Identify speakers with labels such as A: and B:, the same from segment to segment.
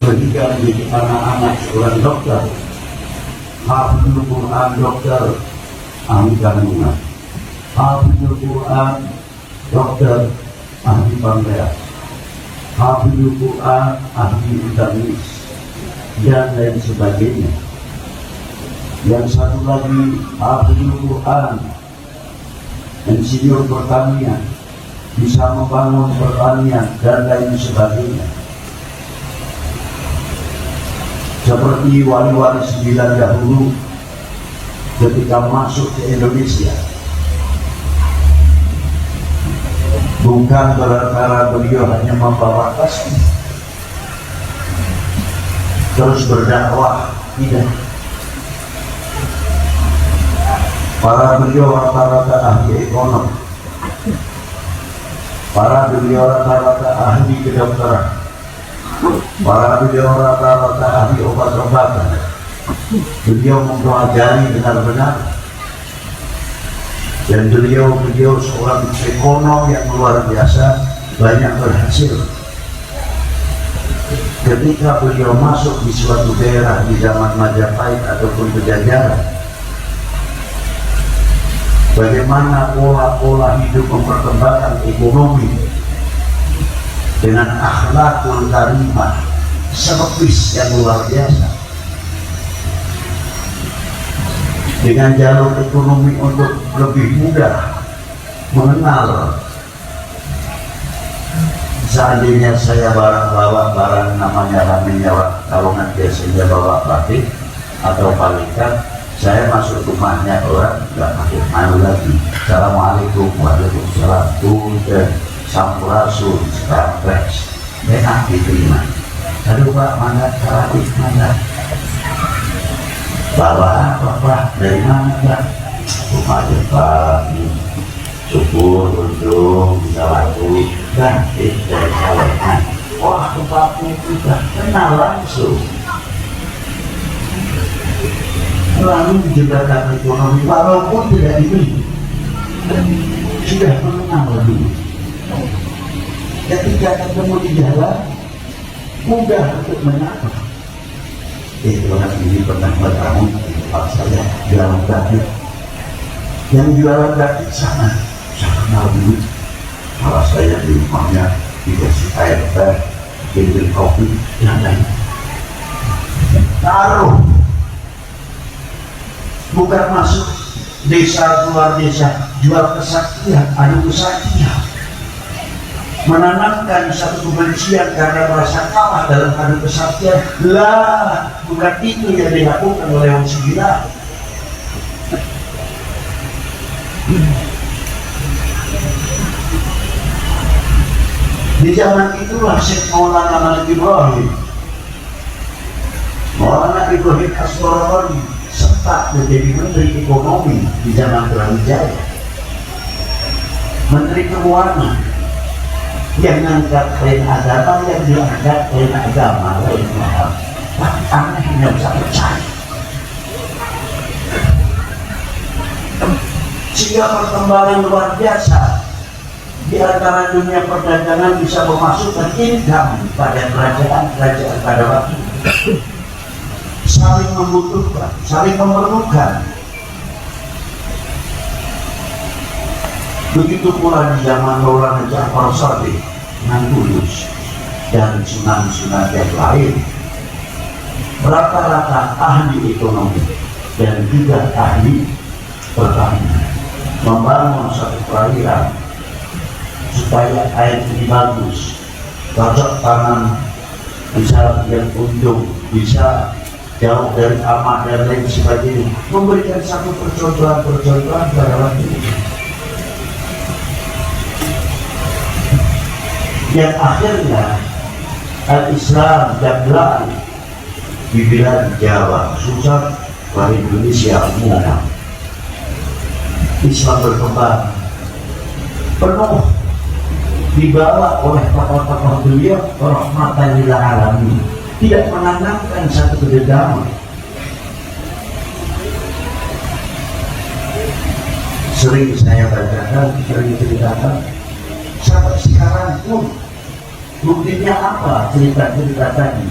A: ketika menjadi anak-anak seorang dokter, hafizul Quran dokter, ahli kandungan, hafizul Quran dokter, ahli pamrea, hafizul Quran ahli vitamis, dan lain sebagainya. Yang satu lagi hafizul Quran, insinyur pertanian, bisa membangun pertanian dan lain sebagainya. Seperti wali-wali 9 dahulu ketika masuk ke Indonesia, bukan karena beliau hanya membawa tasbih terus berdakwah, tidak. Para beliau rata-rata ahli ekonomi, para beliau rata-rata ahli kedokteran, para beliau rata-rata ahli obat-obatan. Beliau mempelajari benar-benar, dan beliau seorang ekonom yang luar biasa, banyak berhasil. Ketika beliau masuk di suatu daerah di zaman Majapahit ataupun Penjajahan, bagaimana pola-pola hidup memperkembangkan ekonomi dengan akhlakul karimah, servis yang luar biasa, dengan jalur ekonomi untuk lebih mudah mengenal. Seandainya saya bawa barang namanya raminyawa, kalau nanti saya bawa batik atau palikan, saya masuk rumahnya orang nggak pakai malu lagi. Assalamualaikum, waalaikumsalam, dan sampurasun, sampres, enak diterima. Aduh Pak, mana karatik, mana? Bawa apa Pak? Dari mana Pak? Rumah Pak, syukur, untung, bisa laku, ganti dari kalangan. Wah, tempatnya juga kenal langsung. Lalu jembatan ekonomi, walaupun tidak dibeli, sudah mengenal dulu. Ketika ketemu di jalan, mudah untuk menangkap. Orang ini pernah bertemu di tempat saya, jualan daging. Yang jualan daging sana, saya kenal dulu. Kalau saya di rumahnya dikasih air teh, kirim kopi, yang lain. Taruh. Bukan masuk desa keluar desa, jual kesaktian, adu kesaktian, menanamkan satu kebencian karena merasa kalah dalam adu kesaktian. Lah, bukan itu yang dilakukan oleh orang Sembilan. Di zaman itulah Syekh Maulana Malik Ibrahim, Maulana Ibrahim As-Sorabani sempat menjadi menteri ekonomi di zaman Brawijaya, menteri keuangan, yang mengangkat klaim agama, yang diangkat klaim agama lain mahal. Tapi aneh tidak bisa percaya. Sehingga perkembangan luar biasa di antara dunia perdagangan bisa memasukkan income pada kerajaan-kerajaan pada waktu itu. Saling membutuhkan, saling memerlukan. Begitu pula di zaman Maulana Ja'far Shadiq, Nangkulus, dan sunan-sunan yang lain, rata-rata ahli ekonomi dan juga ahli pertanian, membangun satu perairan supaya air ini bagus, cocok tanam, bisa yang untung, bisa jauh dari amat dan lain sebagainya, memberikan satu percontohan pada waktu itu. Yang akhirnya al-Islam jablan di wilayah Jawa, khususnya di Indonesia umumnya, Islam berkembang penuh dibawa oleh tokoh-tokoh beliau rahmatan lil alamin, tidak menanamkan satu kededaman. Sering saya bacakan, sering ceritakan, sampai sekarang pun buktinya apa cerita-cerita tadi.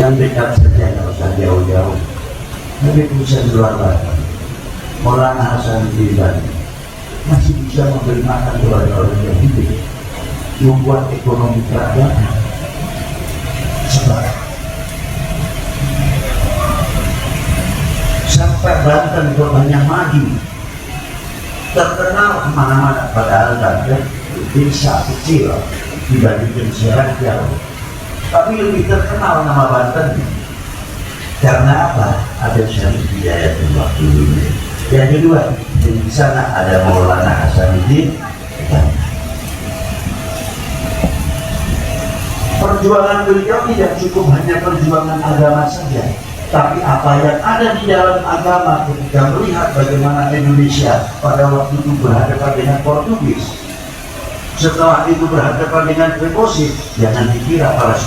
A: yang dekat saja, nggak usah jauh-jauh. Habib Husain luar biasa. Maulana Hasanuddin masih bisa memberi makan kepada orang yang hidup, membuat ekonomi kerajaan sebab sampai Banten kotanya maju, terkenal kemana-mana, padahal Banten desa kecil dibandingkan sekarang jauh, tapi lebih terkenal nama Banten karena apa? Ada Syarif Hidayatullah dulu. Yang kedua, di sana ada Maulana Hasanuddin. Perjuangan beliau tidak cukup hanya perjuangan agama saja, tapi apa yang ada di dalam agama ketika melihat bagaimana Indonesia pada waktu itu berhadapan dengan Portugis, setelah itu berhadapan dengan Preposit, jangan dikira para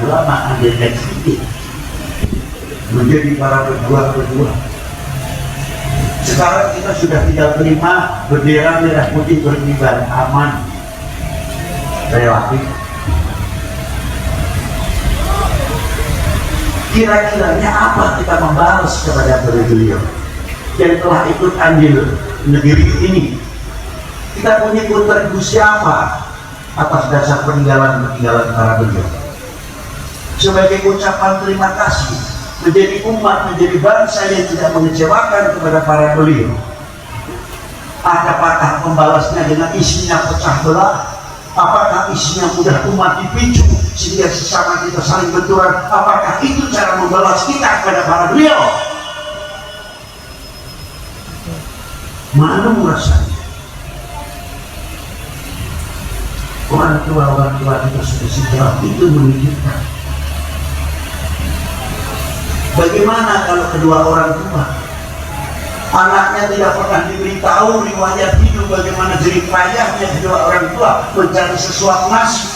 A: ulama ada yang sedikit menjadi para pejuang-pejuang. Sekarang kita sudah tinggal terima bendera merah putih berkibar, aman, relatif. Kira-kiranya apa kita membalas kepada beliau yang telah ikut andil negeri ini? Kita punya kontribusi apa atas dasar peninggalan para beliau? Sebagai ucapan terima kasih, menjadi umat, menjadi bangsa yang tidak mengecewakan kepada para beliau. Apakah membalasnya dengan isinya pecah belah? Apakah isinya mudah umat dipicu sehingga sesama kita saling benturan? Apakah itu cara membalas kita kepada para beliau? Mana rasanya? Orang tua kita sudah sejauh itu menunjukkan. Bagaimana kalau kedua orang tua anaknya tidak pernah diberitahu riwayat hidup bagaimana jerih payahnya kedua orang tua mencari sesuatu nasib,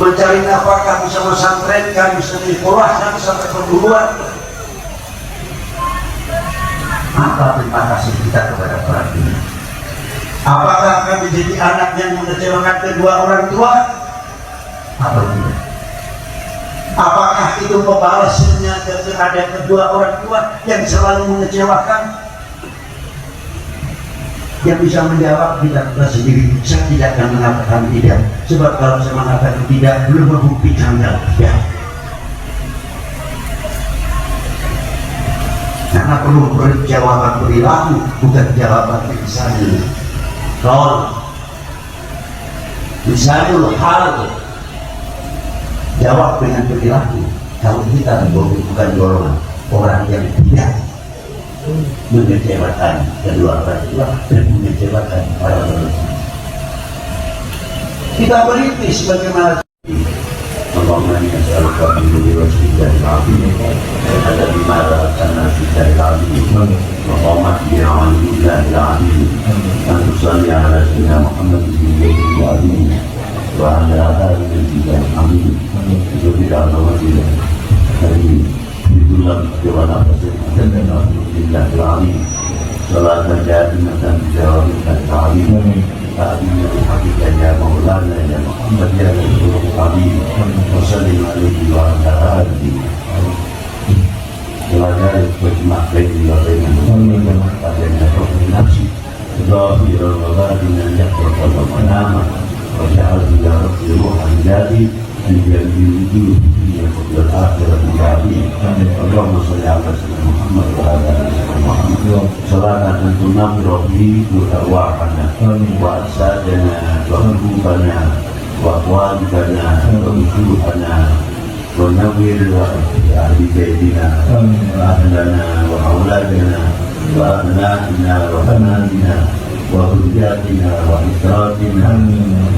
A: mencari nafkah, bisa mesantrenkan, bisa dikolahkan sampai perguruan. Apa terima kasih kita kepada para beliau? Apakah akan menjadi anak yang mengecewakan kedua orang tua? Atau tidak? Apakah itu pembalasannya terhadap kedua orang tua yang selalu mengecewakan? Yang bisa menjawab kita sendiri. Saya tidak akan mengatakan tidak, sebab kalau saya mengatakan tidak belum membuktikan ya. Karena perlu jawaban perilaku, bukan jawaban lisan. Kalau lisanul hal, jawab dengan perilaku. Kalau kita bukan golongan orang yang tidak mengecewakan kedua orang tua dan mengecewakan para manusia. Kita berintis bagaimana Allahumma inna nas'aluka min kulli wajhin azim ada di mana sana kita azim Allahumma bi'awan billahi azim an tusalli ala sayyidina Muhammad sallallahu alaihi wa ala alihi wa sahbihi juga alhamdulillah hari itulah jawaban dan alhamdulillah alamin salat jami'an dan jawab dan ta'lim ta'lim hakikat ya maulana ya Muhammad ya rasulullah wa sallallahu alaihi wa ala alihi belajar berjemaah baik wa baina padanya nafsi zahir wa batin yaqra wa manama وجعل إلى رب روح الجاري أن يجيب في الآخرة الجاري اللهم صل على سيدنا محمد وعلى آل سيدنا محمد صلاة تنور به أرواحنا وأجسادنا وقلوبنا وأقوالنا ووجوهنا ونور أهل بيتنا وأهلنا وأولادنا وأبنائنا وبناتنا وذرياتنا وإسراتنا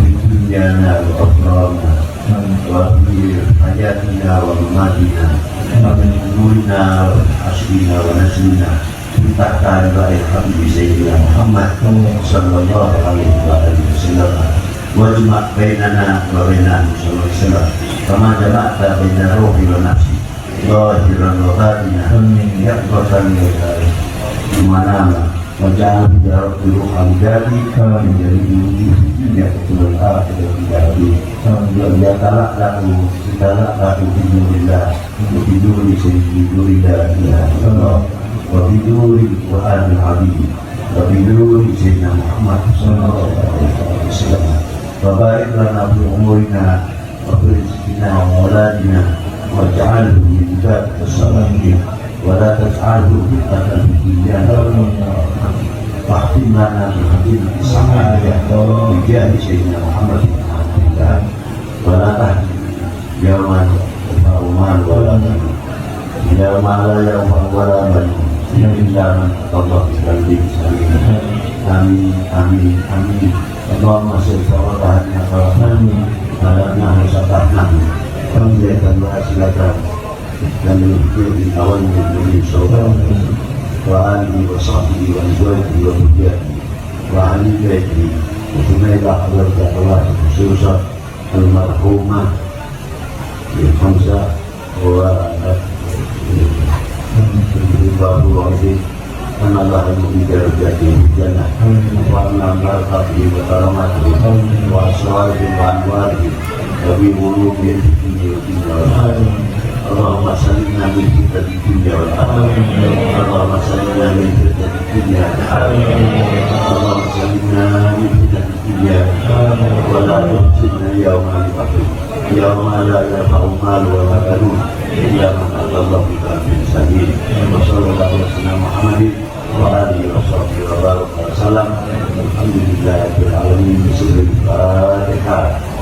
A: في دنيانا وأخرانا وفي حياتنا ومماتنا ومن أمورنا وحشرنا ونسلنا تحت رضا الحبيب سيدنا محمد صلى الله عليه وآله وسلم واجمع بيننا وبينه صلى الله عليه وسلم كما جمعت بين الروح والنفس ظاهرا وباطنا يقظة ومناما وجعل بجارة روح عبدالي من جميع الدنيا وكل الآخرة بجارة يا تلقى في نور الله وفي نور لا إله إلا الله وفي نور القرآن العظيم وفي نور سيدنا محمد صلى الله عليه وسلم وبارك لنا في أمورنا وفي رزقنا وأولادنا واجعله من عبادك الصالحين ولا تجعله فتنة في الدنيا واختم لنا بخاتمة السعادة بجاه سيدنا محمد بن عبد الله ولا تهدي يوم لا ينفع مال ولا بنون يوم لا ينفع ولا بنون إلا من أتى الله بقلب سليم آمين آمين آمين اللهم صل وسلم على نبينا وسلم فملية وأسئلة dan lebih awal dari saudara wa alihi wa sahbihi wa azwajihi wa dhurriyyatihi wa ahli baitihi wa sunnah Allah khususnya almarhumah Hamzah wa Babu Wahid dan Allah yang memberikan jati jannah wa menambah hati wa karamati wa aswari wa anwari wa bibulu min Allahumma salimna min fitnati dunya wal akhirah Allahumma salimna min fitnati dunya Allahumma salimna min fitnati dunya wa la tukhzina yawma al-qiyamah yawma la yanfa'u mal wa la banun illa man ata Allah bi qalbin salim wa sallallahu alaihi wasallam Muhammadin wa alihi wa sahbihi wa baraka wa sallam alhamdulillahi rabbil alamin. Bismillahirrahmanirrahim.